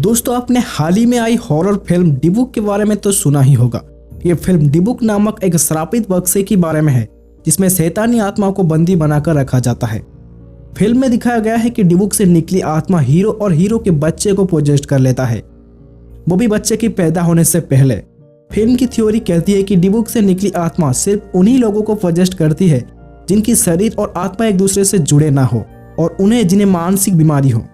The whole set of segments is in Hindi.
दोस्तों, आपने हाल ही में आई हॉरर फिल्म डिबुक के बारे में तो सुना ही होगा। ये फिल्म डिबुक नामक एक श्रापित बक्से के बारे में है जिसमें शैतानी आत्मा को बंदी बनाकर रखा जाता है। फिल्म में दिखाया गया है कि डिबुक से निकली आत्मा हीरो और हीरो के बच्चे को पोजेस्ट कर लेता है, वो भी बच्चे की पैदा होने से पहले। फिल्म की थ्योरी कहती है कि डिबुक से निकली आत्मा सिर्फ उन्हीं लोगों को पोजेस्ट करती है जिनकी शरीर और आत्मा एक दूसरे से जुड़े ना हो और जिन्हें मानसिक बीमारी हो।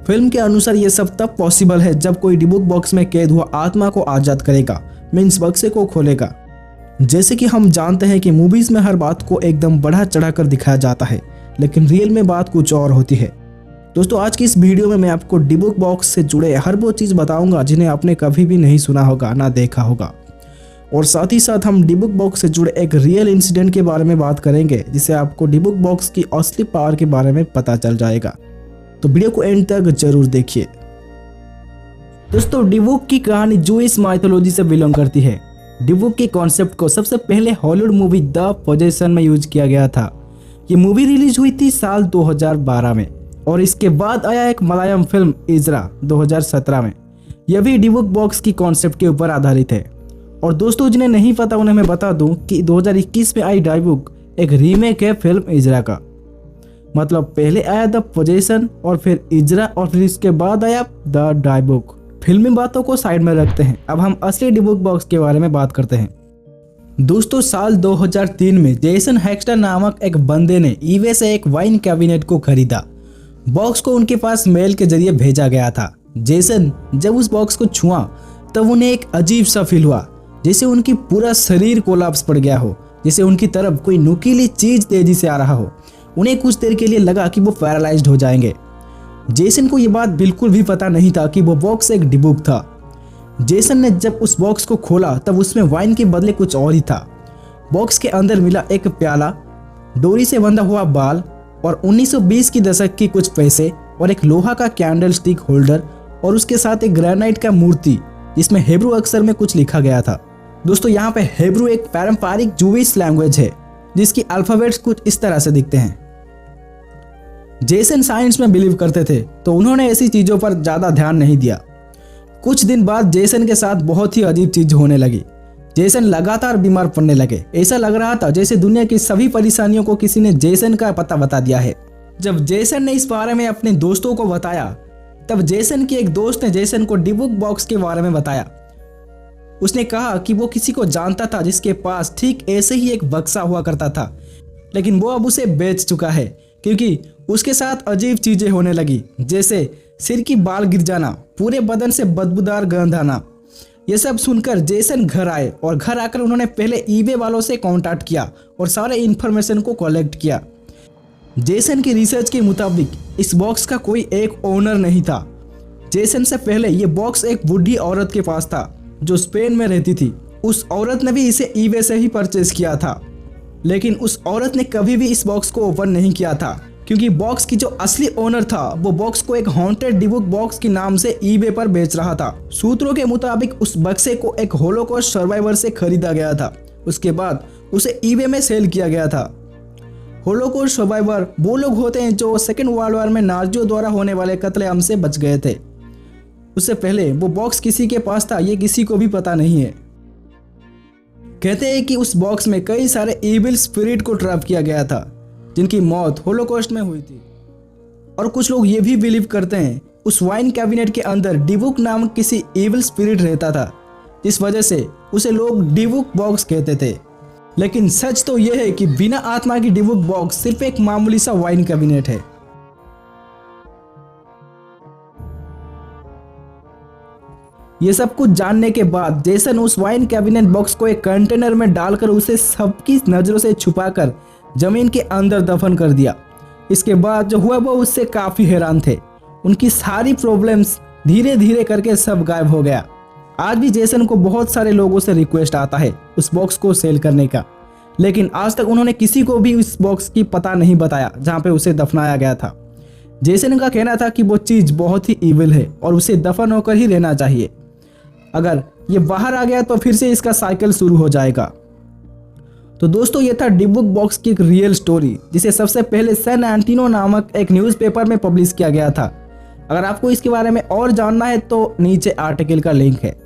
फिल्म के अनुसार ये सब तब पॉसिबल है जब कोई डिबुक बॉक्स में कैद हुआ आत्मा को आजाद करेगा, मीन्स बक्से को खोलेगा। जैसे कि हम जानते हैं कि मूवीज में हर बात को एकदम बढ़ा चढ़ा कर दिखाया जाता है, लेकिन रियल में बात कुछ और होती है। दोस्तों, आज की इस वीडियो में मैं आपको डिबुक बॉक्स से जुड़े हर वो चीज़ बताऊंगा जिन्हें आपने कभी भी नहीं सुना होगा, ना देखा होगा। और साथ ही साथ हम डिबुक बॉक्स से जुड़े एक रियल इंसिडेंट के बारे में बात करेंगे जिससे आपको डिबुक बॉक्स की असली पावर के बारे में पता चल जाएगा। तो वीडियो को एंड तक जरूर देखिए। दोस्तों, डिबुक की कहानी जूइश माइथोलॉजी से बिलोंग करती है। डिबुक के कॉन्सेप्ट को सबसे पहले हॉलीवुड मूवी द पोजेशन में यूज किया गया था। ये मूवी रिलीज हुई थी साल 2012 में और इसके बाद आया एक मलयालम फिल्म इजरा 2017 में। यह भी डिबुक बॉक्स की कॉन्सेप्ट के ऊपर आधारित है। और दोस्तों, जिन्हें नहीं पता उन्हें मैं बता दूं कि 2021 में आई डिबुक एक रीमेक है फिल्म इजरा का। मतलब पहले आया द पोजेशन और फिर इजरा और फिर इसके बाद आया द डिबुक। फिल्मी बातों को साइड में रखते हैं, अब हम असली डिबुक बॉक्स के बारे में बात करते हैं। दोस्तों, साल 2003 में जेसन हैक्स्टर नामक एक बंदे ने ईबे से एक वाइन कैबिनेट को खरीदा। बॉक्स को उनके पास मेल के जरिए भेजा गया था। जेसन जब उस बॉक्स को छुआ तब उन्हें एक अजीब सा फील हुआ, जैसे उनकी पूरा शरीर कोलैप्स पड़ गया हो, जैसे उनकी तरफ कोई नुकीली चीज तेजी से आ रहा हो। उन्हें कुछ देर के लिए लगा कि वो पैरालाइज्ड हो जाएंगे। जेसन को ये बात बिल्कुल भी पता नहीं था कि वो बॉक्स एक डिबुक था। जेसन ने जब उस बॉक्स को खोला तब उसमें वाइन के बदले कुछ और ही था। बॉक्स के अंदर मिला एक प्याला, डोरी से बंधा हुआ बाल और 1920 की दशक की कुछ पैसे और एक लोहा का कैंडल स्टिक होल्डर और उसके साथ एक ग्रेनाइट का मूर्ति जिसमें हेब्रू अक्षर में कुछ लिखा गया था। दोस्तों, यहाँ पे हेब्रू एक पारंपरिक जूइश लैंग्वेज है जिसकी अल्फाबेट्स कुछ इस तरह से दिखते हैं। जेसन साइंस में बिलीव करते थे तो उन्होंने ऐसी चीजों पर ज्यादा ध्यान नहीं दिया। कुछ दिन बाद जेसन के साथ बहुत ही अजीब चीज होने लगी। जेसन लगातार बीमार पड़ने लगे। ऐसा लग रहा था जैसे दुनिया की सभी परेशानियों को किसी ने जेसन का पता बता दिया है। जब जेसन ने इस बारे में अपने दोस्तों को बताया तब जेसन के एक दोस्त ने जेसन को डिबुक बॉक्स के बारे में बताया। उसने कहा कि वो किसी को जानता था जिसके पास ठीक ऐसे ही एक बक्सा हुआ करता था, लेकिन वो अब उसे बेच चुका है क्योंकि उसके साथ अजीब चीजें होने लगी, जैसे सिर की बाल गिर जाना, पूरे बदन से बदबूदार गंध आना। ये सब सुनकर जेसन घर आए और घर आकर उन्होंने पहले ईबे वालों से कांटेक्ट किया और सारे इन्फॉर्मेशन को कलेक्ट किया। जेसन की रिसर्च के मुताबिक इस बॉक्स का कोई एक ओनर नहीं था। जेसन से पहले ये बॉक्स एक बूढ़ी औरत के पास था जो स्पेन में रहती थी। उस औरत ने भी इसे ईबे से ही परचेज किया था, लेकिन उस औरत ने कभी भी इस बॉक्स को ओपन नहीं किया था क्योंकि बॉक्स की जो असली ओनर था वो बॉक्स को एक हॉन्टेड डिबुक बॉक्स के नाम से ईबे पर बेच रहा था। सूत्रों के मुताबिक उस बक्से को एक होलोकॉस्ट सर्वाइवर से खरीदा गया था, उसके बाद उसे ईबे में सेल किया गया था। होलोकॉस्ट सर्वाइवर वो लोग होते हैं जो सेकेंड वर्ल्ड वॉर में नाजियों द्वारा होने वाले कत्लेआम से बच गए थे। उससे पहले वो बॉक्स किसी के पास था ये किसी को भी पता नहीं है। कहते हैं कि उस बॉक्स में कई सारे इविल स्पिरिट को ट्रैप किया गया था जिनकी मौत होलोकॉस्ट में हुई थी। और कुछ लोग ये भी बिलीव करते हैं उस वाइन कैबिनेट के अंदर डिबुक नामक किसी इविल स्पिरिट रहता था, जिस वजह से उसे लोग डिबुक बॉक्स कहते थे। लेकिन सच तो यह है कि बिना आत्मा की डिबुक बॉक्स सिर्फ एक मामूली सा वाइन कैबिनेट है। ये सब कुछ जानने के बाद जेसन उस वाइन कैबिनेट बॉक्स को एक कंटेनर में डालकर उसे सबकी नजरों से छुपाकर जमीन के अंदर दफन कर दिया। इसके बाद जो हुआ वो उससे काफी हैरान थे। उनकी सारी प्रॉब्लम्स धीरे धीरे करके सब गायब हो गया। आज भी जेसन को बहुत सारे लोगों से रिक्वेस्ट आता है उस बॉक्स को सेल करने का, लेकिन आज तक उन्होंने किसी को भी उस बॉक्स की पता नहीं बताया जहाँ पे उसे दफनाया गया था। जेसन का कहना था कि वो चीज बहुत ही इविल है और उसे दफन होकर ही रहना चाहिए। अगर ये बाहर आ गया तो फिर से इसका साइकिल शुरू हो जाएगा। तो दोस्तों, ये था डिबुक बॉक्स की एक रियल स्टोरी जिसे सबसे पहले सैन एंटोनियो नामक एक न्यूज़पेपर में पब्लिश किया गया था। अगर आपको इसके बारे में और जानना है तो नीचे आर्टिकल का लिंक है।